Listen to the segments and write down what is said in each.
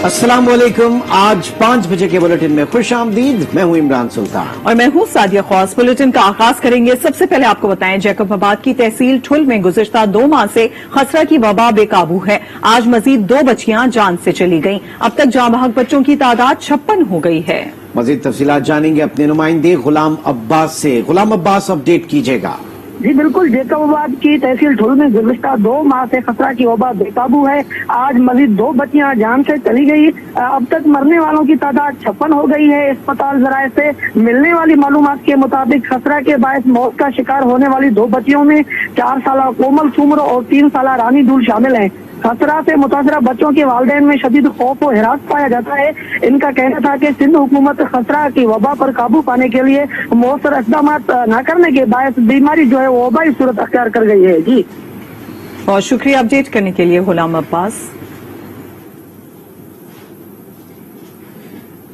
अस्सलाम वालेकुम। आज 5 बजे के बुलेटिन में खुश आमदीद। मैं हूं इमरान सुल्तान और मैं हूं सादिया ख्वास। बुलेटिन का आगाज करेंगे। सबसे पहले आपको बताएं, जैकबाबाद की तहसील ठुल में गुज़िश्ता 2 माह से खसरा की वबा बेकाबू है। आज मजीद 2 बच्चियां जान से चली गईं। अब तक जाँ बहक बच्चों की तादाद 56 हो गई है। मजीद तफसीलात जानेंगे अपने नुमाइंदे गुलाम अब्बास से। गुलाम अब्बास, अपडेट कीजिएगा। जी बिल्कुल, जैकबाबाद की तहसील ठुल में गुज़िश्ता 2 माह से खसरा की वबा बेकाबू है। आज मजीद 2 बच्चियां जान से चली गई। अब तक मरने वालों की तादाद 56 हो गई है। अस्पताल जराये से मिलने वाली मालूमात के मुताबिक खसरा के बायस मौत का शिकार होने वाली 2 बच्चियों में 4 साला कोमल सुमर और 3 साला रानी दूल शामिल हैं। खसरा से मुतासरा बच्चों के वालिदैन में शदीद खौफ और हिरास पाया जाता है। इनका कहना था कि सिंध हुकूमत खसरा की वबा पर काबू पाने के लिए मौसर इक़दाम न करने के बायस बीमारी जो है वो वबाई सूरत अख्तियार कर गई है। जी बहुत शुक्रिया अपडेट करने के लिए गुलाम अब्बास।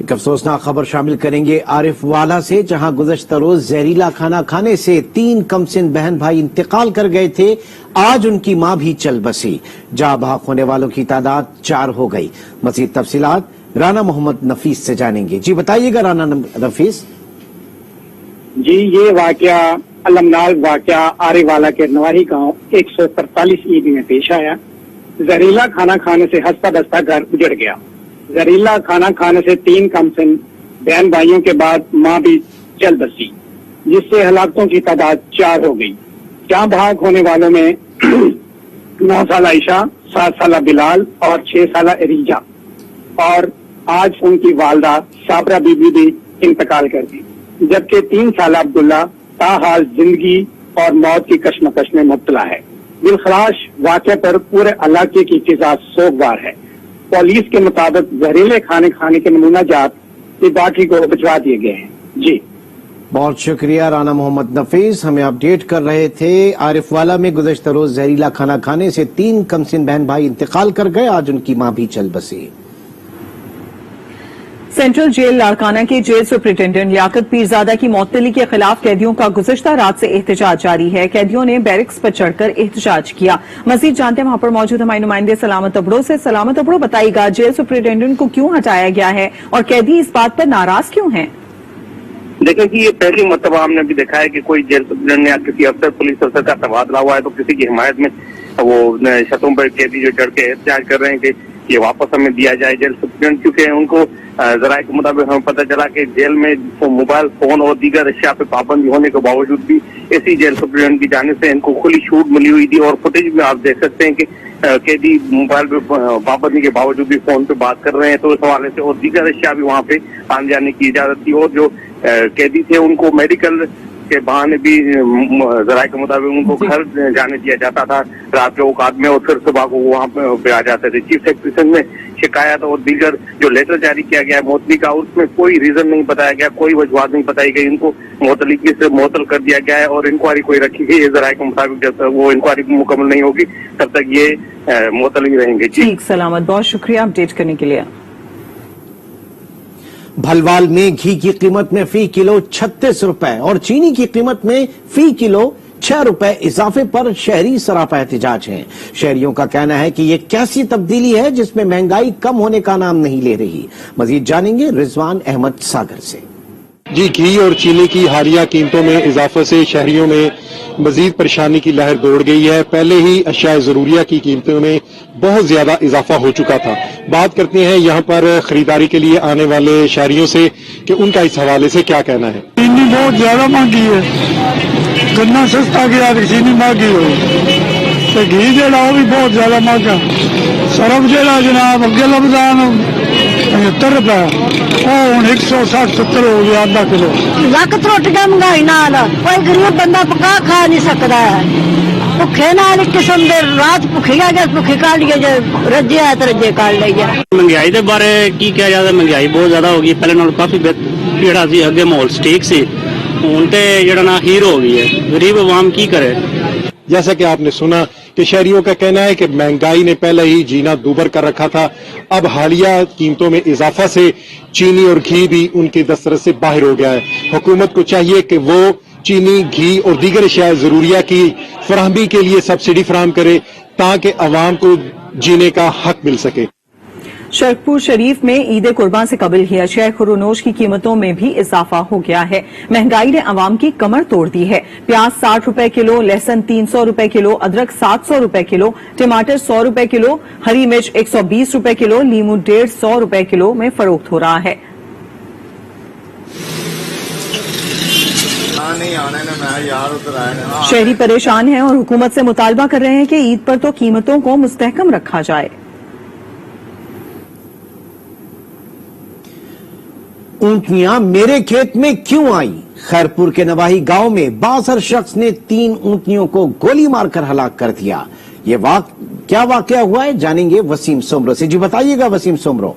एक अफसोसनाक खबर शामिल करेंगे आरिफ वाला से, जहां गुज़श्ता रोज जहरीला खाना खाने से 3 कमसिन बहन भाई इंतकाल कर गए थे। आज उनकी मां भी चल बसी। जाँ बहक होने वालों की तादाद 4 हो गई। मज़ीद तफसीलात राना मोहम्मद नफीस से जानेंगे। जी बताइएगा राना नफीस। जी, ये वाकया अलमनाक वाकया आरिफ वाला के नवाही गांव 143 ईद में पेश आया। जहरीला खाना खाने से हंसता बसता घर उजड़ गया। जहरीला खाना खाने से 3 कमसिन बहन भाइयों के बाद मां भी चल बसी, जिससे हलाकतों की तादाद 4 हो गई। जाँ बहक होने वालों में 9 साला ईशा, 7 साला बिलाल और 6 साला एरीजा, और आज उनकी वालदा साबरा बीबी भी इंतकाल कर दी, जबकि 3 साला अब्दुल्ला ताहाल जिंदगी और मौत की कश्मकश में मुब्तला है। दिलखराश वाक़े पर पूरे इलाके की फिजा सोगवार है। पुलिस के मुताबिक जहरीले खाने खाने के नमूना जात बाकी को भिजवा दिए गए हैं। जी बहुत शुक्रिया राना मोहम्मद नफीस, हमें अपडेट कर रहे थे। आरिफ वाला में गुज़श्ता रोज जहरीला खाना खाने से 3 कमसिन बहन भाई इंतकाल कर गए। आज उनकी मां भी चल बसी। सेंट्रल जेल लाड़काना के जेल सुपरिटेंडेंट लियाकत पीरजादा की मौतली के खिलाफ कैदियों का गुज़श्ता रात से एहतजाज जारी है। कैदियों ने बैरिक्स पर चढ़कर एहतजाज किया। मजीद जानते हैं वहां पर मौजूद हमारे नुमाइंदे सलामत अबड़ो से। सलामत अबड़ो, बताइएगा जेल सुपरिटेंडेंट को क्यों हटाया गया है और कैदी इस बात पर नाराज क्यों हैं? देखें कि ये पहली मरतबा हमने भी देखा है कि कोई जेल सुपरिटेंडेंट या किसी अफसर पुलिस अफसर का तबादला हुआ है तो किसी की हिमायत में वो छतों पर कैदी जो चढ़ के एहतजाज कर रहे हैं कि ये वापस हमें दिया जाए जेल सुपरिटेंडेंट, क्योंकि उनको जराये के मुताबिक हमें पता चला कि जेल में मोबाइल फोन और दीगर अशिया पे पाबंदी होने के बावजूद भी इसी जेल सुपरिटेंडेंट की जानिब से इनको खुली छूट मिली हुई थी। और फुटेज में आप देख सकते हैं कि कैदी मोबाइल पे पाबंदी के बावजूद भी फोन पे बात कर रहे हैं, तो इस हवाले से और दीगर अशिया भी वहाँ पे आने जाने की इजाजत थी। और जो कैदी थे उनको मेडिकल के बहाने भी जराये के मुताबिक उनको घर जाने दिया जाता था रात के औकात में, और फिर सुबह को वहाँ पे आ जाते थे। चीफ सेक्रेटरी में शिकायत और दीगर जो लेटर जारी किया गया है मुअत्तली का, उसमें कोई रीजन नहीं बताया गया, कोई वजूहत नहीं बताई गई। इनको मुअत्तली से मुअत्तल कर दिया गया है और इंक्वायरी कोई रखी गई है जराये के मुताबिक। जब तक वो इंक्वायरी मुकम्मल नहीं होगी तब तक ये मुअत्तल ही रहेंगे। ठीक सलामत, बहुत शुक्रिया अपडेट करने के लिए। भलवाल में घी की कीमत में फी किलो 36 रुपए और चीनी की कीमत में फी किलो 6 रुपए इजाफे पर शहरी सरापा एहतजाज हैं। शहरियों का कहना है कि ये कैसी तब्दीली है जिसमें महंगाई कम होने का नाम नहीं ले रही। मजीद जानेंगे रिजवान अहमद सागर से। जी, घी और चीनी की हालिया कीमतों में इजाफे से शहरियों में मजीद परेशानी की लहर दौड़ गई है। पहले ही अशिया ज़रूरिया की कीमतों में बहुत ज्यादा इजाफा हो चुका था। बात करते हैं यहाँ पर खरीदारी के लिए आने वाले शहरियों से कि उनका इस हवाले से क्या कहना है। चीनी बहुत ज्यादा महंगी है, गन्ना सस्ता गया चीनी महंगी हो, तो घी जरा भी बहुत ज्यादा महंगा। सरफ जरा जनाब अगे लबदान 75 रुपए, 160-70 हो गया आधा किलो। ਲੱਖ ਰੋਟੀਆਂ ਮਹਿੰਗਾਈ ਨਾਲ ਕੋਈ ਗਰੀਬ ਬੰਦਾ ਪਕਾ ਖਾ ਨਹੀਂ ਸਕਦਾ ਹੈ। ਭੁੱਖੇ ਨਾਲ ਇੱਕ ਕਿਸਮ ਦੇ ਰਾਤ ਭੁੱਖੀ ਆ ਗਿਆ, ਭੁੱਖੀ ਕੱਢ ਲਈਏ, ਜੇ ਰੱਜੇ ਆ ਤਾਂ ਰੱਜੇ ਕੱਢ ਲਈਏ। महंगाई के बारे की किया जाता, महंगाई बहुत ज्यादा हो गई। पहले नाल काफी जेड़ा सी अगे माहौल ठीक सी, हुण ते जेड़ा ना हीर हो गई है। गरीब अवाम की करे। जैसा कि आपने सुना कि शहरियों का कहना है कि महंगाई ने पहले ही जीना दूभर कर रखा था। अब हालिया कीमतों में इजाफा से चीनी और घी भी उनकी दस्तरस से बाहर हो गया है। हुकूमत को चाहिए कि वो चीनी, घी और दीगर अशिया ज़रूरिया की फराहमी के लिए सब्सिडी फराहम करे ताकि अवाम को जीने का हक मिल सके। शरकपुर शरीफ में ईद कुर्बान से कबल ही अशिया खुरोनोश की कीमतों में भी इजाफा हो गया है। महंगाई ने अवाम की कमर तोड़ दी है। प्याज 60 रुपए किलो, लहसुन 300 रुपए किलो, अदरक 700 रुपए किलो, टमाटर 100 रुपए किलो, हरी मिर्च 120 रुपए किलो, लीमू 150 रुपए किलो में फरोख्त हो रहा है। शहरी परेशान हैं और हुकूमत से मुतालबा कर रहे हैं कि ईद पर तो कीमतों को मुस्तहकम रखा जाए। ऊंटनियां मेरे खेत में क्यों आई? खैरपुर के नवाही गांव में 62 शख्स ने 3 ऊंटनियों को गोली मारकर हलाक कर दिया। ये क्या वाकया हुआ है, जानेंगे वसीम सोमरो से। जी बताइएगा वसीम सोमरो।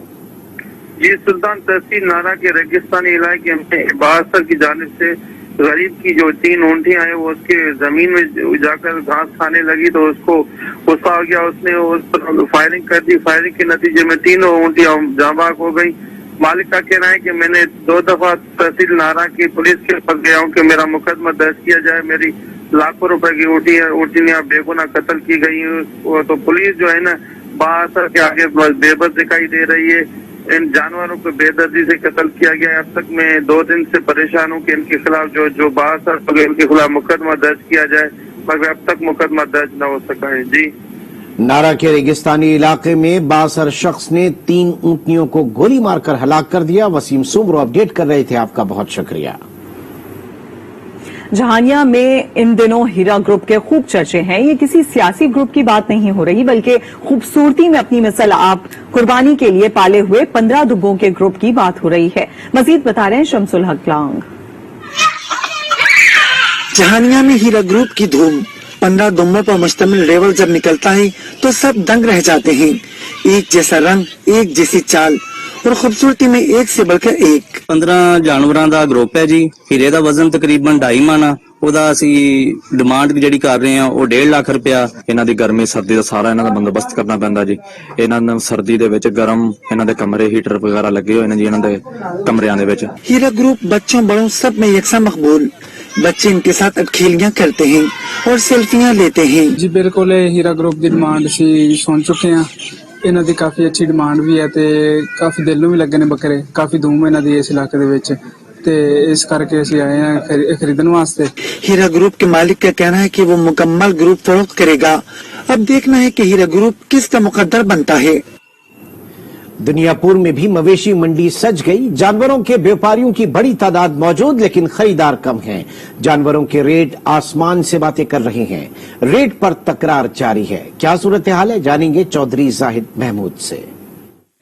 जी, सुल्तान तहसील नारा के रेगिस्तानी इलाके में बासर की जानिब से गरीब की जो 3 ऊँटियां हैं वो उसके जमीन में जाकर घास खाने लगी तो उसको गुस्सा आ गया, उसने उस पर फायरिंग कर दी। फायरिंग के नतीजे में 3 ऊँटियां जांबाग हो गई। मालिक का कहना है कि मैंने 2 दफा तहसील नारा की पुलिस के पास गया हूँ कि मेरा मुकदमा दर्ज किया जाए, मेरी लाखों रुपए की ऊँटियां बेगुनाह कत्ल की गई। तो पुलिस जो है ना बासर के आगे बेबस दिखाई दे रही है। इन जानवरों को बेदर्दी से कत्ल किया गया है। अब तक मैं 2 दिन से परेशान हूँ कि इनके खिलाफ जो बासर इनके खिलाफ मुकदमा दर्ज किया जाए, मगर अब तक मुकदमा दर्ज न हो सका है। जी, नारा के रेगिस्तानी इलाके में 62 शख्स ने 3 ऊंटनियों को गोली मारकर हलाक कर दिया। वसीम सोमरो अपडेट कर रहे थे, आपका बहुत शुक्रिया। जहानिया में इन दिनों हीरा ग्रुप के खूब चर्चे हैं। ये किसी सियासी ग्रुप की बात नहीं हो रही, बल्कि खूबसूरती में अपनी मिसाल आप कुर्बानी के लिए पाले हुए 15 दुब्बों के ग्रुप की बात हो रही है। मजीद बता रहे हैं शमसुल हक लांग। जहानिया में हीरा ग्रुप की धूम, 15 दुम्बों पर मुश्तमिल रेवल जब निकलता है तो सब दंग रह जाते हैं। एक जैसा रंग, एक जैसी चाल और खूबसूरती में एक से बढ़कर एक। 15 ਜਾਨਵਰਾਂ ਦਾ ਗਰੁੱਪ ਹੈ ਜੀ। ਹੀਰੇ ਦਾ ਵਜ਼ਨ ਤਕਰੀਬਨ 2.5 ਮਣ ਆ। ਉਹਦਾ ਅਸੀਂ ਡਿਮਾਂਡ ਜਿਹੜੀ ਕਰ ਰਹੇ ਆ ਉਹ 1.5 ਲੱਖ ਰੁਪਇਆ। ਇਹਨਾਂ ਦੀ ਗਰਮੀ ਸਰਦੀ ਦਾ ਸਾਰਾ ਇਹਨਾਂ ਦਾ ਬੰਦੋਬਸਤ ਕਰਨਾ ਪੈਂਦਾ ਜੀ। ਇਹਨਾਂ ਨੂੰ ਸਰਦੀ ਦੇ ਵਿੱਚ ਗਰਮ ਇਹਨਾਂ ਦੇ ਕਮਰੇ ਹੀਟਰ ਵਗੈਰਾ ਲੱਗੇ ਹੋਏ ਨੇ ਜੀ ਇਹਨਾਂ ਦੇ ਕਮਰਿਆਂ ਦੇ ਵਿੱਚ। हीरा ग्रुप बच्चों बड़ों सब में यकसा मकबूल। बच्चे इनके साथ अटखेलियां करते हैं और सेल्फियां लेते हैं। जी बिल्कुल, हीरा ग्रुप की डिमांड ਅਸੀਂ ਸੁਣ ਚੁੱਕੇ ਹਾਂ। ਇਹਨਾਂ ਦੀ ਕਾਫੀ ਅੱਛੀ ਡਿਮਾਂਡ ਵੀ ਹੈ ਤੇ ਕਾਫੀ ਦਿਲ ਨੂੰ ਵੀ ਲੱਗੇ ਨੇ ਬੱਕਰੇ। ਕਾਫੀ ਧੂਮ ਇਹਨਾਂ ਦੀ ਇਸ ਇਲਾਕੇ ਦੇ ਵਿੱਚ ਤੇ ਇਸ ਕਰਕੇ ਅਸੀਂ ਆਏ ਹਾਂ ਖਰੀਦਣ ਵਾਸਤੇ। हीरा ग्रुप के मालिक का कहना है कि वो मुकम्मल ग्रुप फरोख्त करेगा। अब देखना है कि हीरा ग्रुप किसका मुकद्दर बनता है। दुनियापुर में भी मवेशी मंडी सज गई। जानवरों के व्यापारियों की बड़ी तादाद मौजूद, लेकिन खरीदार कम हैं। जानवरों के रेट आसमान से बातें कर रहे हैं। रेट पर तकरार जारी है। क्या सूरत हाल है, जानेंगे चौधरी जाहिद महमूद से।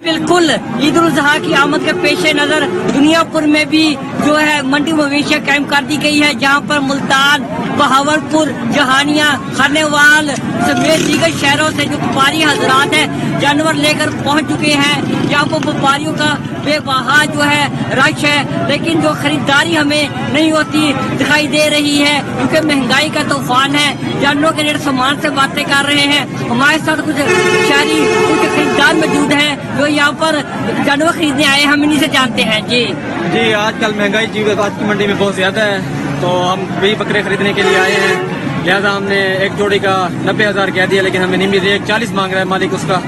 बिल्कुल, ईद उल अजहा की आमद के पेश नजर दुनियापुर में भी जो है मंडी मवेशियाँ कायम कर दी गई है, जहाँ पर मुल्तान, बहावलपुर, जहानिया, खानेवाल समेत दीगर शहरों से जो व्यापारी हजरात है जानवर लेकर पहुँच चुके हैं। यहाँ पर व्यापारियों का बेबहा जो है रश है, लेकिन जो खरीदारी हमें नहीं होती दिखाई दे रही है क्योंकि महंगाई का तूफान है। जानवरों के रेट सामान से बातें कर रहे हैं। हमारे साथ कुछ शहरी कुछ खरीदार मौजूद हैं जो यहाँ पर जानवर खरीदने आए, हम इन्हीं से जानते हैं। जी जी, आजकल महंगाई जीवात की मंडी में बहुत ज्यादा है, तो हम भी बकरे खरीदने के लिए आए हैं। लिहाजा हमने एक जोड़ी का 90,000 कह दिया, लेकिन हमें नहीं मिल रही। 40 मांग रहा है मालिक उसका।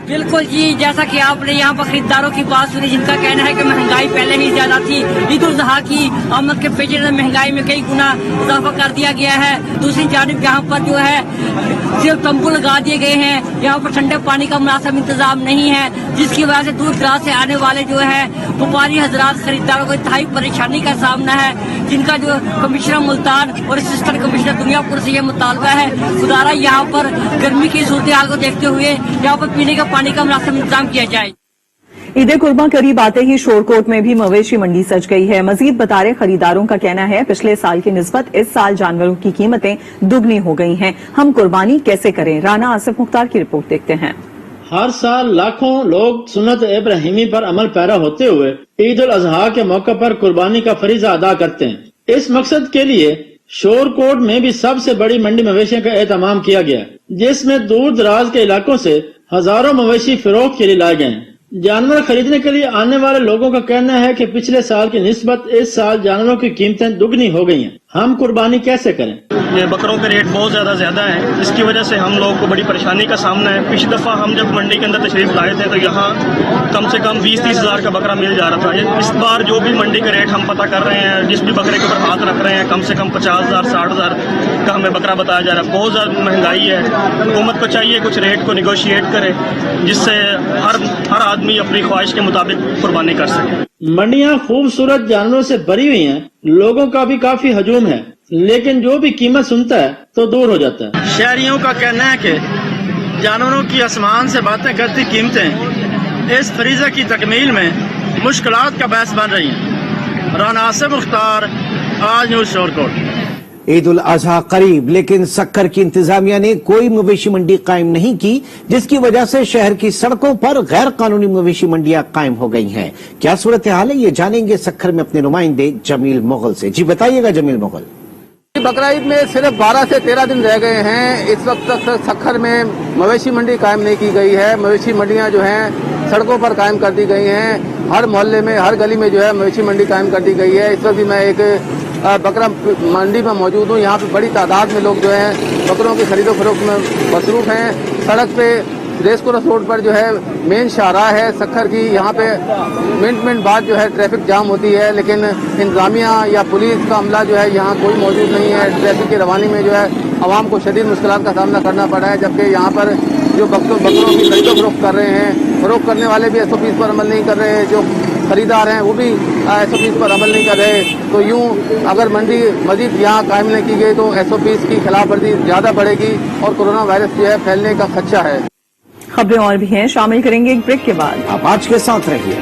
बिल्कुल जी, जैसा कि आपने यहाँ पर खरीदारों की बात सुनी जिनका कहना है कि महंगाई पहले ही ज्यादा थी। ईद उल अजहा की आमद के पेश नजर महंगाई में कई गुना इजाफा कर दिया गया है। दूसरी जानिब यहाँ पर जो है सिर्फ तंबू लगा दिए गए हैं। यहाँ पर ठंडे पानी का मुनासिब इंतजाम नहीं है, जिसकी वजह से दूर दराज से आने वाले जो है व्यापारी हजरात खरीदारों को इंतहाई परेशानी का सामना है, जिनका जो कमिश्नर मुल्तान और असिस्टेंट कमिश्नर दुनियापुर से यह मुतालबा है खुदारा यहाँ पर गर्मी की सूरत हाल को देखते हुए यहाँ पर पीने का पानी का मुनासिब इंतजाम किया जाए। ईद कुर्बान करीब आते ही शोरकोट में भी मवेशी मंडी सज गई है। मजीद बता रहे खरीदारों का कहना है पिछले साल की निस्बत इस साल जानवरों की कीमतें दुगनी हो गई हैं। हम कुर्बानी कैसे करें, राना आसिफ मुख्तार की रिपोर्ट देखते हैं। हर साल लाखों लोग सुन्नत इब्राहिमी पर अमल पैरा होते हुए ईद उल अजहा के मौके पर कुर्बानी का फरीजा अदा करते हैं। इस मकसद के लिए शोरकोट में भी सबसे बड़ी मंडी मवेशियों का एहतमाम किया गया, जिसमें दूर दराज के इलाकों से हजारों मवेशी फरोख्त के लिए लाए गए हैं। जानवर खरीदने के लिए आने वाले लोगों का कहना है कि पिछले साल की निस्बत इस साल जानवरों की कीमतें दुगनी हो गई हैं। हम कुर्बानी कैसे करें? ये बकरों के रेट बहुत ज्यादा हैं, जिसकी वजह से हम लोगों को बड़ी परेशानी का सामना है। पिछली दफा हम जब मंडी के अंदर तशरीफ लाए थे तो यहाँ कम से कम 20-30 हज़ार का बकरा मिल जा रहा था। इस बार जो भी मंडी के रेट हम पता कर रहे हैं, जिस भी बकरे के ऊपर हाथ रख रहे हैं, कम से कम 50,000 60,000 का हमें बकरा बताया जा रहा है। बहुत ज्यादा महंगाई है। हुकूमत को चाहिए कुछ रेट को निगोशिएट करे, जिससे हर आदमी अपनी ख्वाहिश के मुताबिक कुर्बानी कर सके। मंडियां खूबसूरत जानवरों से भरी हुई हैं, लोगों का भी काफी हजूम है, लेकिन जो भी कीमत सुनता है तो दूर हो जाता है। शहरियों का कहना है कि जानवरों की आसमान से बातें करती कीमतें इस फरीजा की तकमील में मुश्किलात का बायस बन रही हैं। राना आसिफ मुख्तार, आज न्यूज़ शोरकोट। ईद उल अजहा करीब, लेकिन सक्खर की इंतजामिया ने कोई मवेशी मंडी कायम नहीं की, जिसकी वजह से शहर की सड़कों पर गैर कानूनी मवेशी मंडियां कायम हो गई हैं। क्या सूरत हाल है, ये जानेंगे सक्खर में अपने नुमाइंदे जमील मुगल से। जी बताइएगा जमील मुगल। बकरा ईद में सिर्फ 12 से 13 दिन रह गए हैं। इस वक्त तक सक्खर में मवेशी मंडी कायम नहीं की गई है। मवेशी मंडियां जो हैं सड़कों पर कायम कर दी गई हैं। हर मोहल्ले में, हर गली में जो है मवेशी मंडी कायम कर दी गई है। इस वक्त भी मैं एक बकरा मंडी में मौजूद हूँ। यहाँ पे बड़ी तादाद में लोग जो हैं बकरों की खरीदो फरोख्त में मसरूफ हैं। सड़क पे रेस कोर्स रोड पर जो है मेन शाहराह है सक्खर की, यहाँ पे मिनट बाद जो है ट्रैफिक जाम होती है, लेकिन इंतजामिया या पुलिस का अमला जो है यहाँ कोई मौजूद नहीं है। ट्रैफिक की रवानी में जो है आवाम को शदीद मुश्किलात का सामना करना पड़ा है, जबकि यहाँ पर जो बकरों की खरीदो फरोख्त कर रहे हैं, फरोख्त करने वाले भी SOPs पर अमल नहीं कर रहे हैं, जो खरीदार हैं वो भी SOPs पर अमल नहीं कर रहे। तो यूं अगर मंडी मजीद यहाँ कायम नहीं की गई तो SOPs की खिलाफवर्जी ज्यादा बढ़ेगी और कोरोना वायरस जो है फैलने का खदशा है। खबरें और भी हैं, शामिल करेंगे एक ब्रेक के बाद। आप आज के साथ रहिए।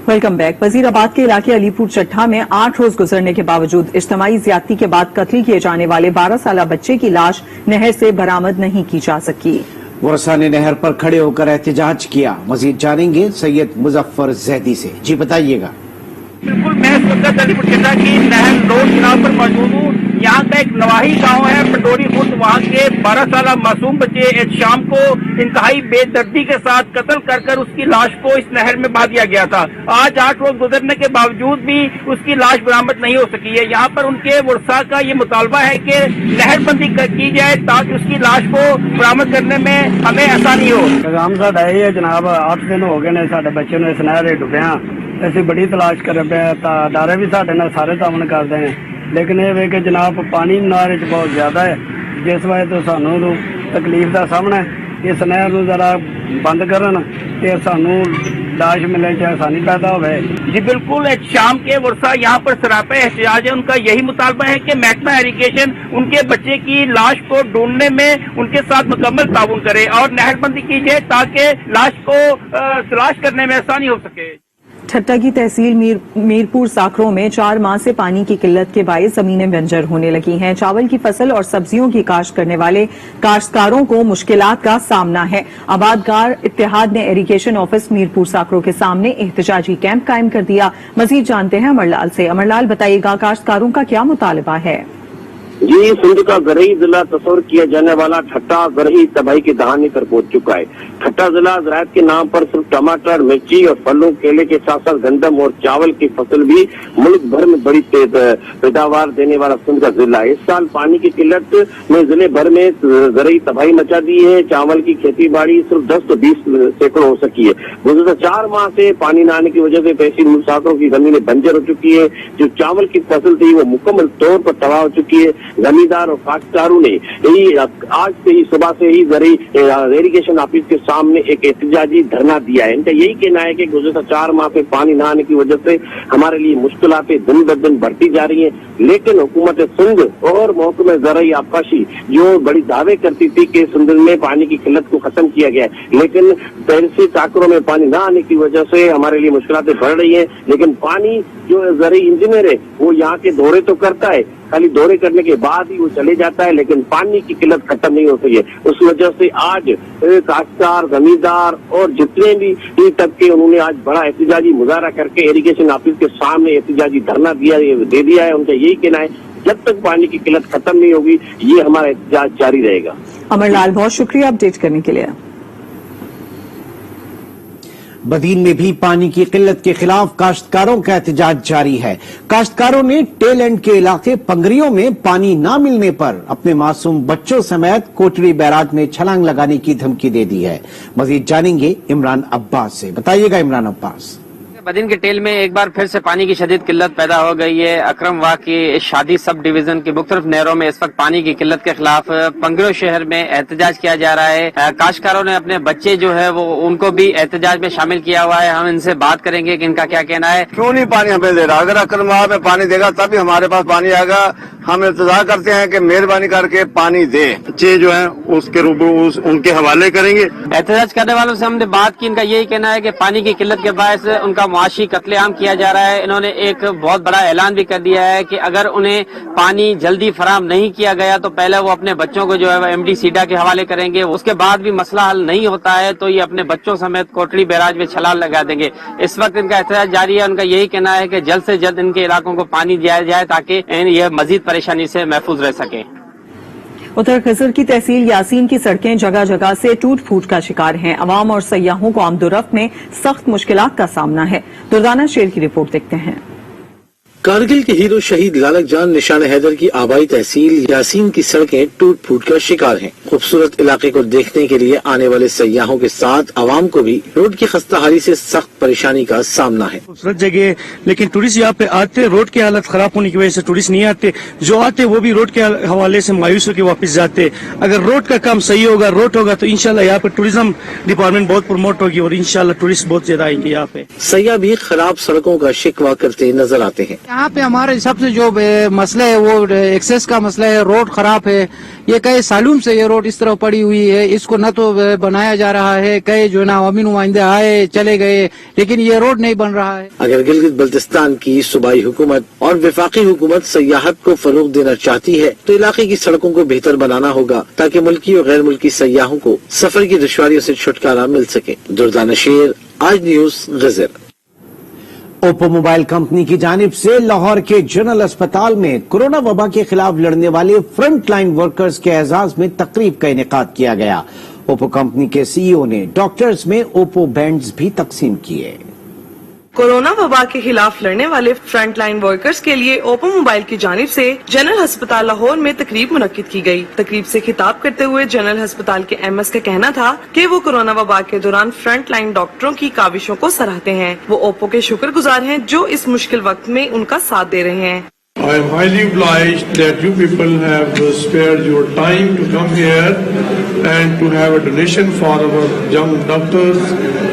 Welcome back. वजीराबाद के इलाके अलीपुर चट्टा में 8 रोज गुजरने के बावजूद इज्तिमाई ज्यादती के बाद कत्ल किए जाने वाले 12 साल बच्चे की लाश नहर से बरामद नहीं की जा सकी। वर्षा ने नहर पर खड़े होकर एहतजाज किया। मजीद जानेंगे सैयद मुजफ्फर जैदी से। जी बताइएगा। बिल्कुल, मैं इस वक्त अलीपुर चट्टा की नहर रोड किनारे पर मौजूद हूँ। यहाँ का एक नवाही गांव है पटोरी खुर्द, वहाँ के 12 साल मासूम बच्चे एक शाम को इंतहाई बेदर्दी के साथ कत्ल कर उसकी लाश को इस नहर में बहा दिया गया था। आज 8 रोज गुजरने के बावजूद भी उसकी लाश बरामद नहीं हो सकी है। यहाँ पर उनके वर्षा का ये मुतालबा है कि नहरबंदी की जाए ताकि उसकी लाश को बरामद करने में हमें आसानी हो। पैगाम साडा ये है जनाब, 8 दिन हो गए ने साडे बच्चे ने इस नहर डुबिया। ਅਸੀਂ बड़ी तलाश कर पे अदारे भी साडे नाल सारे तावन करते हैं, लेकिन ये वे कि जनाब पानी नहर च बहुत ज्यादा है, जिस वजह तो सानू तकलीफ का सामना है। इस नहर नूं जरा बंद करन ते सानू लाश मिलने च आसानी पैदा होवे। जी बिल्कुल, एक शाम के वर्षा यहाँ पर सरापा एहतजाज है। उनका यही मुतालबा है कि महकमा इरिगेशन उनके बच्चे की लाश को ढूंढने में उनके साथ मुकम्मल ताउन करे और नहरबंदी की जाए ताकि लाश को तलाश करने में आसानी हो सके। ठट्टा की तहसील मीरपुर साकरों में 4 माह से पानी की किल्लत के बायस जमीनें बंजर होने लगी हैं। चावल की फसल और सब्जियों की काश्त करने वाले काश्तकारों को मुश्किलात का सामना है। आबादगार इत्तेहाद ने इरिगेशन ऑफिस मीरपुर साकरों के सामने एहतजाजी कैंप कायम कर दिया। मजीद जानते हैं अमरलाल से। अमरलाल, बताइएगा काश्तकारों का क्या मुतालबा है? जी, सिंध का ज़रई जिला तस्वर किया जाने वाला ठट्टा ज़रई तबाही की दहानी पर पहुंच चुका है। ठट्टा जिला ज़राअत के नाम पर सिर्फ टमाटर, मिर्ची और फलों, केले के साथ साथ गंदम और चावल की फसल भी मुल्क भर में बड़ी पैदावार देने वाला सिंध का जिला है। इस साल पानी की किल्लत में जिले भर में ज़रई तबाही मचा दी है। चावल की खेती बाड़ी सिर्फ 10 से 20 सैकड़ों हो सकी है। गुज़श्ता 4 माह से पानी न आने की वजह से तहसील मुसाफिरों की जमीनें बंजर हो चुकी है। जो चावल की फसल थी वो मुकम्मल तौर पर तबाह हो चुकी है। जमींदार और काश्तकारों ने आज से ही सुबह से ही इरिगेशन ऑफिस के सामने एक एहतजाजी धरना दिया है। इनका यही कहना है कि गुज़श्ता 4 माह से पानी न आने की वजह से हमारे लिए मुश्किलातें दिन ब दिन बढ़ती जा रही हैं, लेकिन हुकूमत सिंध और महकमा ज़राई आबकाशी जो बड़ी दावे करती थी कि सिंध में पानी की किल्लत को खत्म किया गया है, लेकिन तहसील साकरों में पानी न आने की वजह से हमारे लिए मुश्किलातें बढ़ रही हैं। लेकिन पानी जो ज़राई इंजीनियर है वो यहाँ के दौरे तो करता है, खाली दौरे करने के बाद ही वो चले जाता है, लेकिन पानी की किल्लत खत्म नहीं होती है। उस वजह से आज काश्तकार, जमींदार और जितने भी तबके उन्होंने आज बड़ा एहतजाजी मुजाहरा करके इरिगेशन ऑफिस के सामने एहतजाजी धरना दे दिया है। उनका यही कहना है जब तक पानी की किल्लत खत्म नहीं होगी ये हमारा एहतजाज जारी रहेगा। अमरलाल, बहुत शुक्रिया अपडेट करने के लिए। बदीन में भी पानी की किल्लत के खिलाफ काश्तकारों का एहतजाज जारी है। काश्तकारों ने टेल एंड के इलाके पंगरियों में पानी न मिलने पर अपने मासूम बच्चों समेत कोटड़ी बैराज में छलांग लगाने की धमकी दे दी है। मजीद जानेंगे इमरान अब्बास से। बताइएगा इमरान अब्बास। बदीन के टेल में एक बार फिर से पानी की शदीद किल्लत पैदा हो गई है। अकरम वाह की शादी सब डिवीजन की मुख्तलिफ नहरों में इस वक्त पानी की किल्लत के खिलाफ पंगरो शहर में एहतजाज किया जा रहा है। काश्तकारों ने अपने बच्चे जो है वो उनको भी एहतजाज में शामिल किया हुआ है। हम इनसे बात करेंगे कि इनका क्या कहना है। क्यों नहीं पानी हमें दे रहा? अगर अकरम वाह में पानी देगा तभी हमारे पास पानी आएगा। हम इंतजार करते हैं कि मेहरबानी करके पानी दे। बच्चे जो है उसके रूबरू उनके हवाले करेंगे। एहतजाज करने वालों से हमने बात की, इनका यही कहना है कि पानी की किल्लत के बायस उनका मुआशी कत्लेआम किया जा रहा है। इन्होंने एक बहुत बड़ा ऐलान भी कर दिया है कि अगर उन्हें पानी जल्दी फराहम नहीं किया गया तो पहले वो अपने बच्चों को जो है MD सीडा के हवाले करेंगे। उसके बाद भी मसला हल नहीं होता है तो ये अपने बच्चों समेत कोटड़ी बैराज में छलांग लगा देंगे। इस वक्त इनका एहतजाज जारी है। उनका यही कहना है कि जल्द से जल्द इनके इलाकों को पानी दिया जाए ताकि ये मजीद परेशानी से महफूज रह सके। उधर खिजर की तहसील यासीन की सड़कें जगह जगह से टूट फूट का शिकार हैं। अवाम और सयाहों को आमदोरफ्त में सख्त मुश्किलात का सामना है। दुर्दाना शेर की रिपोर्ट देखते हैं। कारगिल के हीरो शहीद लालक जान निशान हैदर की आबाई तहसील यासीन की सड़कें टूट फूट का शिकार हैं। खूबसूरत इलाके को देखने के लिए आने वाले सयाहों के साथ आवाम को भी रोड की खस्ताहाली से सख्त परेशानी का सामना है। खूबसूरत जगह है लेकिन टूरिस्ट यहाँ पे आते, रोड की हालत खराब होने की वजह से टूरिस्ट नहीं आते। जो आते वो भी रोड के हवाले से मायूस होकर वापस जाते। अगर रोड का काम सही होगा, रोड होगा तो इंशाल्लाह यहाँ पे टूरिज्म डिपार्टमेंट बहुत प्रमोट होगी और इंशाल्लाह टूरिस्ट बहुत ज्यादा आएंगे यहाँ पे। सयाह भी खराब सड़कों का शिकवा करते नजर आते हैं। यहाँ पे हमारे सबसे जो मसला है वो एक्सेस का मसला है। रोड खराब है। ये कई सालों से ये रोड इस तरह पड़ी हुई है। इसको न तो बनाया जा रहा है, कई जो ना अमीन नुमाइंदे आए चले गए लेकिन ये रोड नहीं बन रहा है। अगर गिलगित बल्तिस्तान की सूबाई हुकूमत और वफाकी हुकूमत सयाहत को फरोग देना चाहती है तो इलाके की सड़कों को बेहतर बनाना होगा ताकि मुल्की और गैर मुल्की सयाहों को सफर की दुश्वारियों से छुटकारा मिल सके। दुर्दाना शेर, आज न्यूज, गजर। ओप्पो मोबाइल कंपनी की जानिब से लाहौर के जनरल अस्पताल में कोरोना वबा के खिलाफ लड़ने वाले फ्रंट लाइन वर्कर्स के एजाज में तकरीब का इनेकाद किया गया। ओप्पो कंपनी के CEO ने डॉक्टर्स में ओप्पो बैंड्स भी तकसीम किए। कोरोना वबा के खिलाफ लड़ने वाले फ्रंट लाइन वर्कर्स के लिए ओप्पो मोबाइल की जानिब से जनरल अस्पताल लाहौर में तकरीब मुनक्किद की गई। तकरीब से खिताब करते हुए जनरल अस्पताल के MS का कहना था कि वो कोरोना वबा के दौरान फ्रंट लाइन डॉक्टरों की काविशों को सराहते हैं। वो ओप्पो के शुक्रगुजार हैं जो इस मुश्किल वक्त में उनका साथ दे रहे हैं। I am highly obliged that you people have spared your time to come here and to have a donation for our young doctors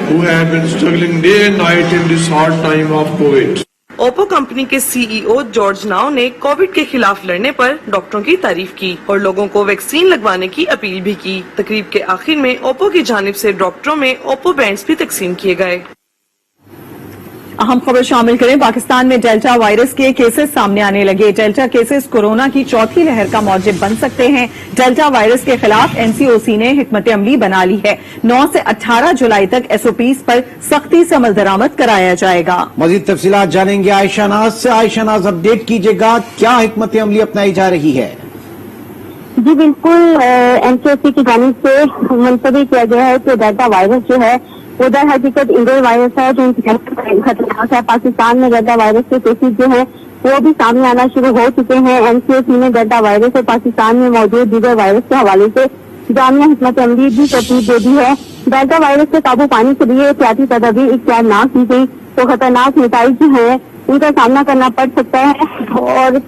who have been struggling day and night in this hard time of COVID. Oppo company के CEO George now ने Covid के खिलाफ लड़ने पर डॉक्टरों की तारीफ की और लोगों को वैक्सीन लगवाने की अपील भी की। तकरीब के आखिर में ओप्पो की जानिब से डॉक्टरों में ओप्पो बैंड्स भी तकसीम किए गए। अहम खबर शामिल करें। पाकिस्तान में डेल्टा वायरस के केसेस सामने आने लगे। डेल्टा केसेस कोरोना की चौथी लहर का मौजिब बन सकते हैं। डेल्टा वायरस के खिलाफ NCOC ने हिकमत अमली बना ली है। 9 से 18 जुलाई तक SOPs पर सख्ती से अमल दरामद कराया जाएगा। मजीद तफसीलात जानेंगे आयशा नाज से। आयशा नाज, अपडेट कीजिएगा, क्या हिकमत अमली अपनाई जा रही है? जी बिल्कुल, NCOC की जानिब से मुंतवी किया गया है कि डेल्टा वायरस जो है वो दर हकीकत इंडोर वायरस है जो खतरनाक है। पाकिस्तान में डेल्टा वायरस के केसेस जो है वो भी सामने आना शुरू हो चुके हैं। NCOC ने डेल्टा वायरस और पाकिस्तान में मौजूद दीगर वायरस के हवाले से जामिया हिकमत अमली भी तरतीब दे दी है। डेल्टा वायरस से काबू पाने के लिए एहतियाती तदाबीर इख्तियार ना की गई तो खतरनाक नतीजे जो है उनका सामना करना पड़ सकता है और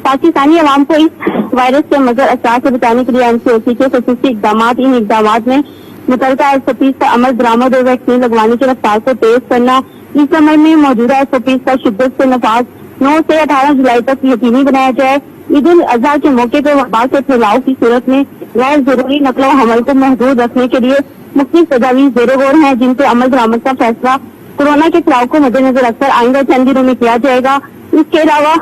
पाकिस्तानी अवाम को इस वायरस के मजर असर से बचाने के लिए NCOC के खसूसी इकदाम में मुतलका SOPs का अमल दरामद और वैक्सीन लगवाने की रफ्तार को तेज करना, इस समय में मौजूदा SOPs का शिद्दत से नफाज 9 से 18 जुलाई तक यकीनी बनाया जाए। ईद उल अजहा के मौके पर वबा के फैलाव की सूरत में गैर जरूरी नकलो हमल को महदूद रखने के लिए मुख्तलिफ तजावीज ज़ेर गौर हैं जिनसे अमल दरामद का फैसला कोरोना के फैलाव को मद्देनजर रखकर आइंदा चंद दिनों में किया जाएगा। इसके अलावा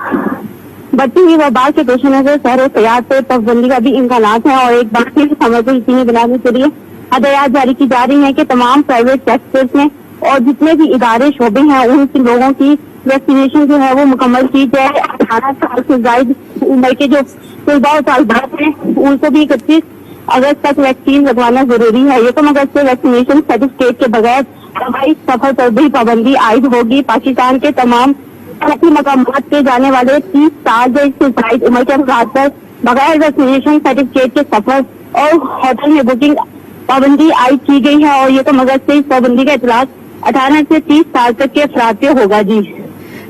बढ़ती हुई वबा के पेश नजर शहर सयाहत पर पाबंदी का भी इम्कानात है और एक बार फिर समझ को यकीनी बनाने के लिए हदायत जारी की जा रही है कि तमाम प्राइवेट सेक्टर्स में और जितने भी इदारे शोबे हैं उन लोगों की वैक्सीनेशन जो है वो मुकम्मल की जाए। 18 साल से जायद उम्र के जो तलबा और तालिबात हैं उनको भी 31 अगस्त तक वैक्सीन लगवाना जरूरी है। 1 अगस्त से वैक्सीनेशन सर्टिफिकेट के बगैर हवाई सफर पर भी पाबंदी आयद होगी। पाकिस्तान के तमाम सफरी मकामात पे जाने वाले 30 साल से जायद उम्र के अफराद पर बगैर वैक्सीनेशन सर्टिफिकेट के सफर और होटल में बुकिंग पाबंदी आयद की गई है और ये तो मगर से इस पाबंदी का इतलाक 18 से 30 साल तक के अफराद पे होगा। जी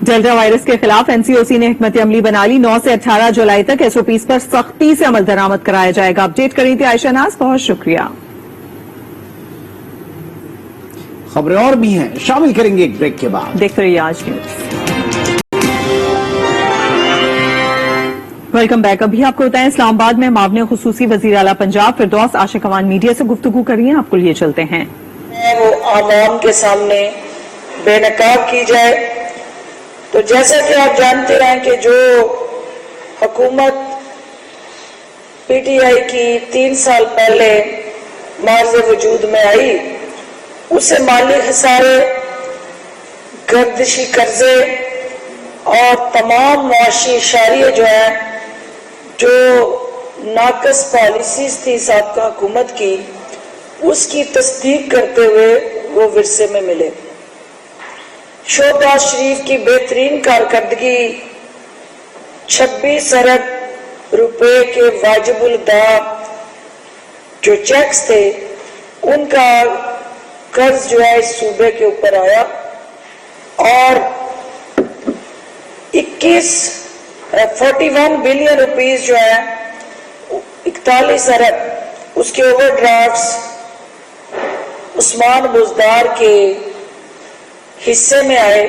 डेल्टा वायरस के खिलाफ एनसीओसी ने हिकमत अमली बना ली। 9 से 18 जुलाई तक एसओपीज पर सख्ती से अमल दरामद कराया जाएगा। अपडेट करी थी आयशा नाज, बहुत शुक्रिया। खबरें और भी हैं, शामिल करेंगे एक ब्रेक के बाद। देखते रहिए आज न्यूज। Welcome back. अभी आपको बताएं इस्लामाबाद में मामले खुसूसी वजीर आला पंजाब फिरदौस आशिक अवान मीडिया से गुफ्तगू कर रही हैं। आपको लिए चलते हैं। वो आवाम के सामने बेनकाब की जाए। तो जैसा कि आप जानते हैं कि जो हुकूमत पीटीआई की 3 साल पहले मार्ज वजूद में आई, उसे माली खसारे, गर्दिशी कर्जे और तमाम मुआशी इशारे जो है, जो नाकस पॉलिसीज थी साबका हुकूमत की, उसकी तस्दीक करते हुए वो विरसे में मिले। शहबाज शरीफ की बेहतरीन कारकर्दगी 26 अरब रुपए के वाजिबुल अदा जो चेक्स थे, उनका कर्ज जो है इस सूबे के ऊपर आया और 41 बिलियन रुपीस जो है 41 अरब उसके ओवरड्राफ्ट्स उस्मान बुजदार के हिस्से में आए।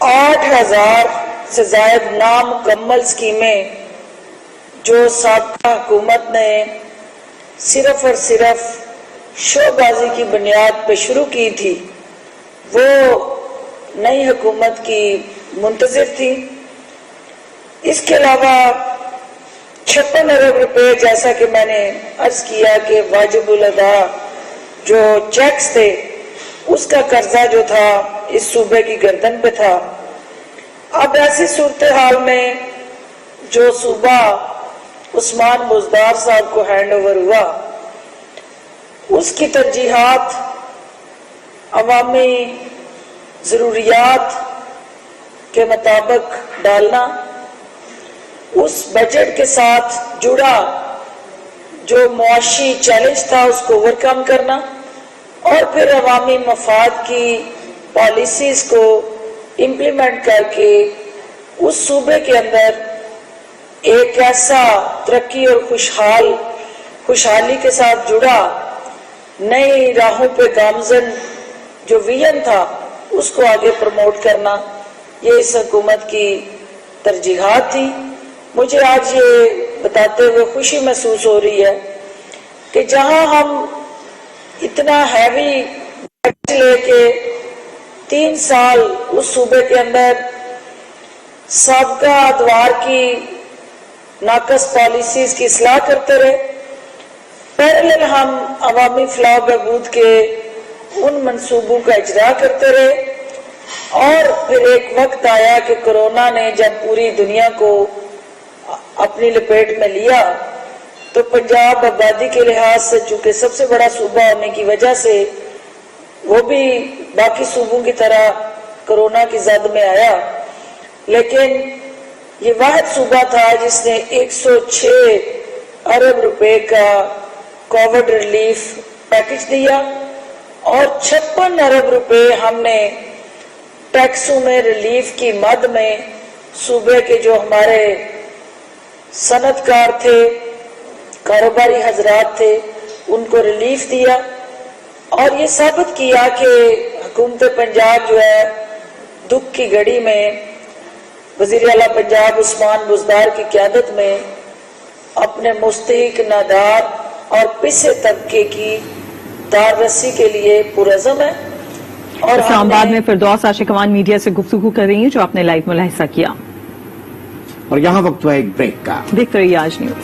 8000 से ज्यादा नामुकम्मल स्कीमें जो साबका हुकूमत ने सिर्फ और सिर्फ शोबाजी की बुनियाद पर शुरू की थी, वो नई हुकूमत की मुंतजिर थी। इसके अलावा 56 अरब रुपए, जैसा कि मैंने अर्ज किया कि वाजिबुल अदा जो चेक्स थे, उसका कर्जा जो था इस सूबे की गर्दन पे था। अब ऐसी सूरत हाल में जो सूबा उस्मान बुजदार साहब को हैंड ओवर हुआ, उसकी तरजीहात अवामी जरूरियात के मुताबिक डालना, उस बजट के साथ जुड़ा जो मुआशी चैलेंज था उसको ओवरकम करना और फिर अवामी मफाद की पॉलिसीज को इम्प्लीमेंट करके उस सूबे के अंदर एक ऐसा तरक्की और खुशहाली के साथ जुड़ा नई राहों पे गामजन जो विजन था उसको आगे प्रमोट करना, ये इस हुकूमत की तरजीहात थी। मुझे आज ये बताते हुए खुशी महसूस हो रही है कि जहां हम इतना हैवी बजट लेके 3 साल उस सूबे के अंदर साबका अदवार की नाकस पॉलिसीज की इस्लाह करते रहे, पैरेलल हम अवामी फलाह बहबूद के उन मंसूबों का इजरा करते रहे और फिर एक वक्त आया कि कोरोना ने जब पूरी दुनिया को अपनी लपेट में लिया, तो पंजाब आबादी के लिहाज से चूंकि सबसे बड़ा सूबा होने की वजह से वो भी बाकी सूबों की तरह कोरोना की जद में आया, लेकिन ये वाहिद सूबा था जिसने 106 अरब रुपए का कोविड रिलीफ पैकेज दिया और 56 अरब रुपए हमने टैक्सों में रिलीफ की मद में सूबे के जो हमारे सनतकार थे, कारोबारी हजरात थे, उनको रिलीफ दिया और ये साबित किया कि हुकूमत पंजाब जो है दुख की घड़ी में वजीर आला पंजाब उस्मान बुजदार की क़यादत में अपने मुस्तहिक नादार और पिछड़े तबके की दाररसी के लिए पुरज़म है। और इस्लामाबाद में फिरदौस आशिक अवान मीडिया से गुफ्तगू कर रही हैं, जो आपने लाइव मुलाहिजा किया। और यहाँ वक्त हुआ एक ब्रेक का। देखते रहिए आज न्यूज।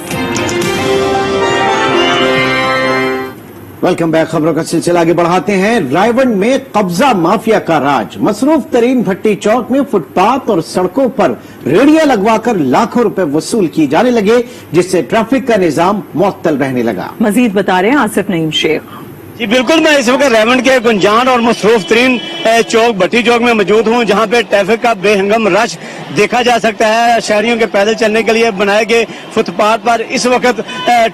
Welcome back. खबरों का सिलसिला आगे बढ़ाते हैं। रायवंड में कब्जा माफिया का राज। मसरूफ तरीन भट्टी चौक में फुटपाथ और सड़कों पर रेडिया लगवाकर लाखों रुपए वसूल किए जाने लगे, जिससे ट्रैफिक का निजाम मुअत्तल रहने लगा। मजीद बता रहे हैं आसिफ नईम शेख। जी बिल्कुल, मैं इस वक्त रेवंड के गुंजान और मसरूफ तरीन चौक भट्टी चौक में मौजूद हूँ, जहाँ पे ट्रैफिक का बेहंगम रश देखा जा सकता है। शहरियों के पैदल चलने के लिए बनाए गए फुटपाथ पर इस वक्त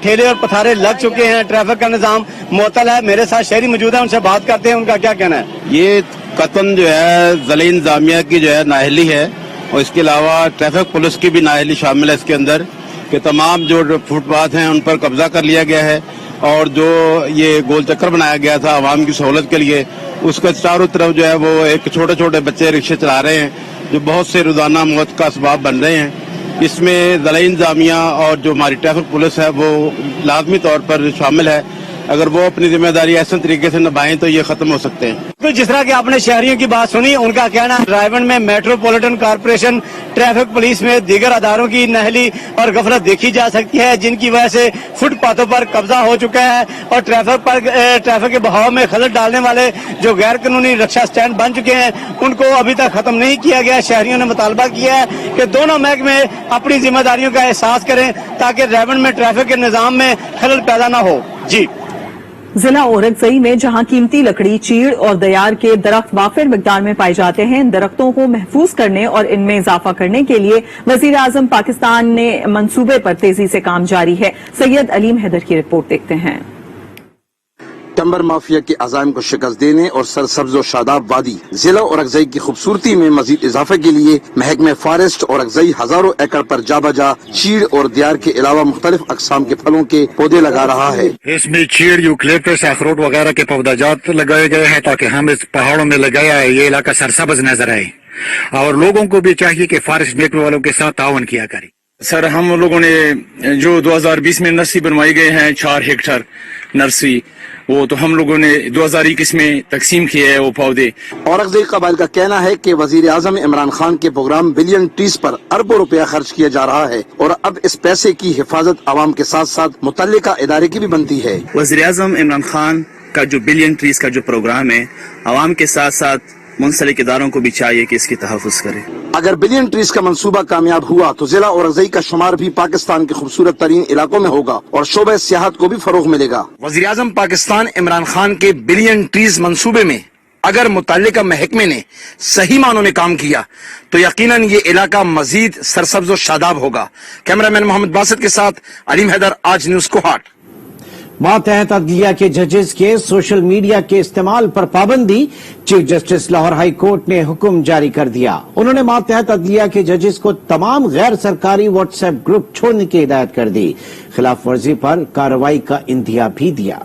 ठेले और पथारे लग चुके हैं। ट्रैफिक का निजाम मुअत्तल है। मेरे साथ शहरी मौजूद है, उनसे बात करते हैं, उनका क्या कहना है। ये कतन जो है ज़िले इंतजामिया की जो है नाअहली है, और इसके अलावा ट्रैफिक पुलिस की भी नाअहली शामिल है इसके अंदर, कि तमाम जो फुटपाथ हैं उन पर कब्जा कर लिया गया है, और जो ये गोल चक्कर बनाया गया था आवाम की सहूलत के लिए, उसके चारों तरफ जो है वो एक छोटे छोटे बच्चे रिक्शे चला रहे हैं, जो बहुत से रोजाना मौत का असबाब बन रहे हैं। इसमें ज़िला इंतजामिया और जो हमारी ट्रैफिक पुलिस है वो लाजमी तौर पर शामिल है। अगर वो अपनी जिम्मेदारी ऐसे तरीके से निभाएं तो ये खत्म हो सकते हैं। तो जिस तरह के आपने शहरियों की बात सुनी, उनका कहना है रायबंद में मेट्रोपॉलिटन कॉर्पोरेशन, ट्रैफिक पुलिस में दीगर अदारों की नाअहली और गफलत देखी जा सकती है, जिनकी वजह से फुटपाथों पर कब्जा हो चुका है और ट्रैफिक के बहाव में खलल डालने वाले जो गैर कानूनी रक्षा स्टैंड बन चुके हैं उनको अभी तक खत्म नहीं किया गया। शहरियों ने मुतालबा किया है कि दोनों महकमे अपनी जिम्मेदारियों का एहसास करें ताकि रायबंद में ट्रैफिक के निजाम में खलल पैदा न हो। जी। जिला औरंगजई में जहां कीमती लकड़ी, चीड़ और दयार के दरख्त वाफिर मिकदार में पाए जाते हैं, इन दरख्तों को महफूज करने और इनमें इजाफा करने के लिए वजीर आजम पाकिस्तान ने मंसूबे पर तेजी से काम जारी है। सैयद अलीम हैदर की रिपोर्ट देखते हैं। टम्बर माफिया के अज़ाइम को शिकस्त देने और सरसब्ज और शादाब वादी जिला औरंगजई की खूबसूरती में मजीद इजाफे के लिए महकमे फॉरेस्ट औरंगजई हजारों एकड़ पर जा बजा चीड़ और दियार के अलावा मुख्तलिफ अकसाम के फलों के पौधे लगा रहा है। इसमें चीड़, यूकलिप्टस, अखरोट वगैरह के पौधाजात लगाए गए हैं ताकि हम इस पहाड़ों में लगाया है ये इलाका सरसब्ज नजर आए, और लोगों को भी चाहिए कि फॉरेस्ट महकमे वालों के साथ ताउन किया करें। सर, हम लोगों ने जो 2020 में नर्सरी बनवाई गए हैं 4 हेक्टेयर नर्सरी, वो तो हम लोगों ने 2021 में तकसीम किए हैं वो पौधे। औरंगजेब कबाइल का कहना है कि वजीर आजम इमरान खान के प्रोग्राम बिलियन ट्रीज पर अरबों रुपया खर्च किया जा रहा है, और अब इस पैसे की हिफाजत आवाम के साथ साथ मुतल्लिका इदारे की भी बनती है। वजीर आजम इमरान खान का जो बिलियन ट्रीज का जो प्रोग्राम है, आवाम के साथ साथ मुंसलिक इदारों को भी चाहिए कि इसकी तहफ़्फ़ुज़ करें। अगर बिलियन ट्रीज का मंसूबा कामयाब हुआ तो जिला औरंगजई का शुमार भी पाकिस्तान के खूबसूरत तरीन इलाकों में होगा और शोबे सियाहत को भी फरोग मिलेगा। वज़ीर आज़म पाकिस्तान इमरान खान के बिलियन ट्रीज मंसूबे में अगर मुतल्लिका महकमे ने सही मानों में काम किया तो यकीनन ये इलाका मजीद सरसब्ज और शादाब होगा। कैमरामैन मोहम्मद बासित के साथ अलीम हैदर, आज न्यूज कोहाट। मातहत अदलिया के जजेस के सोशल मीडिया के इस्तेमाल पर पाबंदी, chief justice Lahore high court ने हुक्म जारी कर दिया। उन्होंने मातहत अदलिया के जजेस को तमाम गैर सरकारी व्हाट्सएप ग्रुप छोड़ने की हिदायत कर दी। खिलाफ वर्जी पर कार्रवाई का इंदिया भी दिया।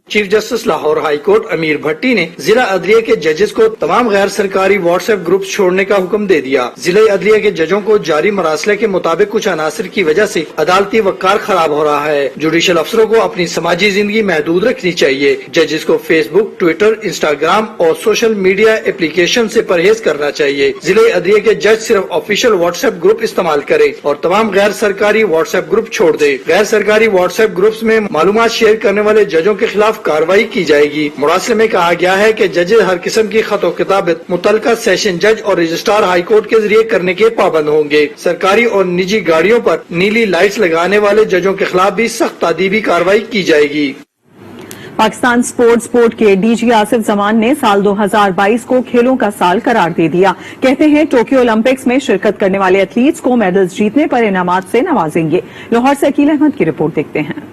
Chief justice Lahore high court अमीर भट्टी ने जिला अदलिया के जजेस को तमाम गैर सरकारी व्हाट्सएप ग्रुप छोड़ने का हुक्म दे दिया। जिला अदलिया के जजों को जारी मरासले के मुताबिक कुछ अनासर की वजह से अदालती वक़ार खराब हो रहा है। जुडिशल अफसरों को अपनी समाजी जिंदगी महदूद रखनी चाहिए। जजेस को फेसबुक, ट्विटर, इंस्टाग्राम और सोशल मीडिया एप्लीकेशन से परहेज करना चाहिए। जिला अदलिया के जज सिर्फ ऑफिशियल व्हाट्सएप ग्रुप इस्तेमाल करे और तमाम गैर सरकारी व्हाट्सएप ग्रुप छोड़ दे। गैर सरकारी व्हाट्सएप ग्रुप्स में मालूमात शेयर करने वाले जजों के खिलाफ कार्रवाई की जाएगी। मुरासले में कहा गया है कि जजेस हर किस्म की खतो किताबत मुतल्लिका सेशन जज और रजिस्ट्रार हाई कोर्ट के जरिए करने के पाबंद होंगे। सरकारी और निजी गाड़ियों पर नीली लाइट्स लगाने वाले जजों के खिलाफ भी सख्त तादीबी कार्रवाई की जाएगी। पाकिस्तान स्पोर्ट्स बोर्ड के डीजी आसिफ जमान ने साल 2022 को खेलों का साल करार दे दिया। कहते हैं टोक्यो ओलंपिक्स में शिरकत करने वाले एथलीट्स को मेडल्स जीतने पर इनामात से नवाजेंगे। लाहौर से अकील अहमद की रिपोर्ट देखते हैं।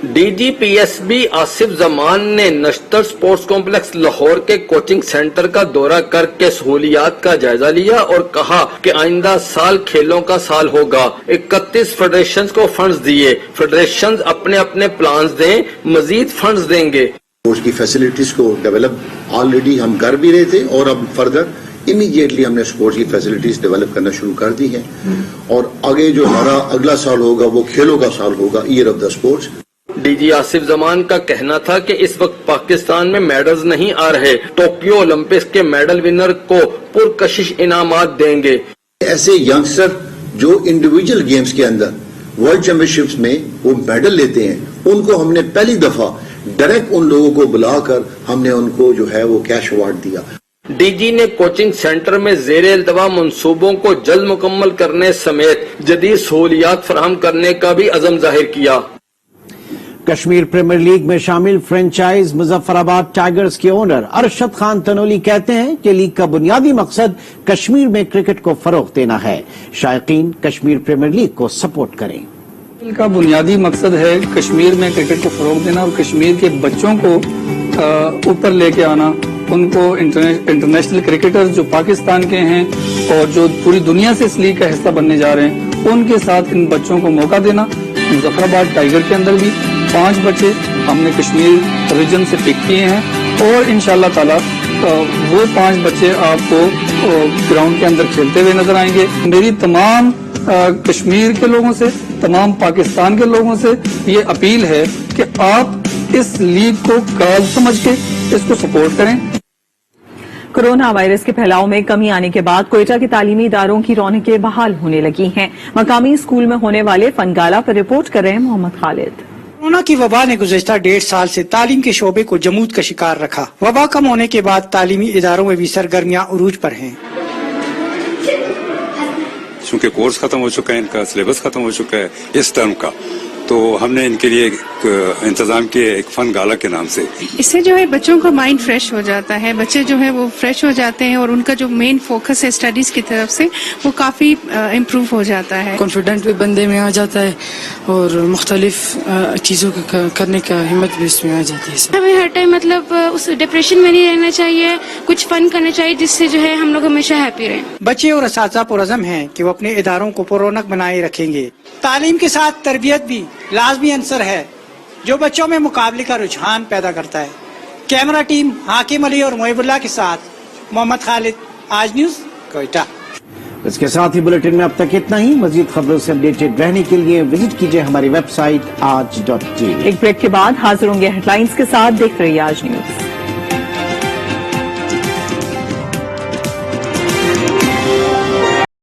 डीजीपीएसबी आसिफ जमान ने नश्तर स्पोर्ट्स कॉम्प्लेक्स लाहौर के कोचिंग सेंटर का दौरा करके सहूलियात का जायजा लिया और कहा कि आइंदा साल खेलों का साल होगा। 31 फेडरेशंस को फंड्स दिए। फेडरेशंस अपने अपने प्लान्स दें, मजीद फंड्स देंगे। स्पोर्ट्स की फैसिलिटीज को डेवलप ऑलरेडी हम कर भी रहे थे और अब फर्दर इमीडिएटली हमने स्पोर्ट्स की फैसिलिटीज डेवलप करना शुरू कर दी है, और आगे जो हमारा अगला साल होगा वो खेलों का साल होगा, year of the sports. DG Asif Zaman का कहना था कि इस वक्त पाकिस्तान में मेडल्स नहीं आ रहे। टोक्यो ओलंपिक्स के मेडल विनर को पुरकशिश इनामात देंगे। ऐसे यंगस्टर जो इंडिविजुअल गेम्स के अंदर वर्ल्ड चैंपियनशिप्स में वो मेडल लेते हैं, उनको हमने पहली दफा डायरेक्ट उन लोगों को बुलाकर हमने उनको जो है वो कैश अवार्ड दिया। डीजी ने कोचिंग सेंटर में ज़ेरे इल्तवा मंसूबों को जल्द मुकम्मल करने समेत जदीद सहूलियात फराहम करने का भी अज़म जाहिर किया। कश्मीर प्रीमियर लीग में शामिल फ्रेंचाइज मुजफ्फराबाद टाइगर्स के ओनर अरशद खान तनोली कहते हैं कि लीग का बुनियादी मकसद कश्मीर में क्रिकेट को फरोग देना है। शायकीन कश्मीर प्रीमियर लीग को सपोर्ट करें। का बुनियादी मकसद है कश्मीर में क्रिकेट को फरोग देना और कश्मीर के बच्चों को ऊपर लेके आना, उनको इंटरनेशनल क्रिकेटर्स जो पाकिस्तान के हैं और जो पूरी दुनिया से इस लीग का हिस्सा बनने जा रहे हैं, उनके साथ इन बच्चों को मौका देना। मुजफ्फराबाद टाइगर के अंदर भी 5 बच्चे हमने कश्मीर रीजन से पिक किए हैं और इंशाअल्लाह ताला वो 5 बच्चे आपको ग्राउंड के अंदर खेलते हुए नजर आएंगे। मेरी तमाम कश्मीर के लोगों से, तमाम पाकिस्तान के लोगों से ये अपील है कि आप इस लीग को काज समझ के इसको सपोर्ट करें। कोरोना वायरस के फैलाव में कमी आने के बाद कोयटा के तालीमी इदारों की रौनकें बहाल होने लगी हैं। मकामी स्कूल में होने वाले फनगाला पर रिपोर्ट कर रहे हैं मोहम्मद खालिद। कोरोना की वबा ने गुज़श्ता 1.5 साल से तालीम के शोबे को जमूद का शिकार रखा। वबा कम होने के बाद तालीमी इदारों में भी सरगर्मियां उरूज पर हैं। चूँकि कोर्स खत्म हो चुका है, इनका सिलेबस खत्म हो चुका है इस टर्म का, तो हमने इनके लिए इंतजाम किए एक फन गाला के नाम से। इससे जो है बच्चों का माइंड फ्रेश हो जाता है, बच्चे जो है वो फ्रेश हो जाते हैं और उनका जो मेन फोकस है स्टडीज की तरफ से वो काफी इम्प्रूव हो जाता है। कॉन्फिडेंट भी बंदे में आ जाता है और मुख्तलिफ चीजों का करने का हिम्मत भी इसमें आ जाती है। हमें हर टाइम मतलब उस डिप्रेशन में नहीं रहना चाहिए, कुछ फन करना चाहिए जिससे जो है हम लोग हमेशा हैप्पी रहें। बच्चे और असातिज़ा पुरअज़्म हैं कि वो अपने इदारों को पुरौनक बनाए रखेंगे। तालीम के साथ तरबियत भी लाजमी अंसर है जो बच्चों में मुकाबले का रुझान पैदा करता है। कैमरा टीम हाकिम अली और मोहिबुल्लाह के साथ मोहम्मद खालिद, आज न्यूज, कोयटा। इसके साथ ही बुलेटिन में अब तक इतना ही। मजीद खबरों से अपडेटेड रहने के लिए विजिट कीजिए हमारी वेबसाइट आज.tv। एक ब्रेक के बाद हाजिर होंगे हेडलाइंस के साथ। देखते रहिए आज न्यूज।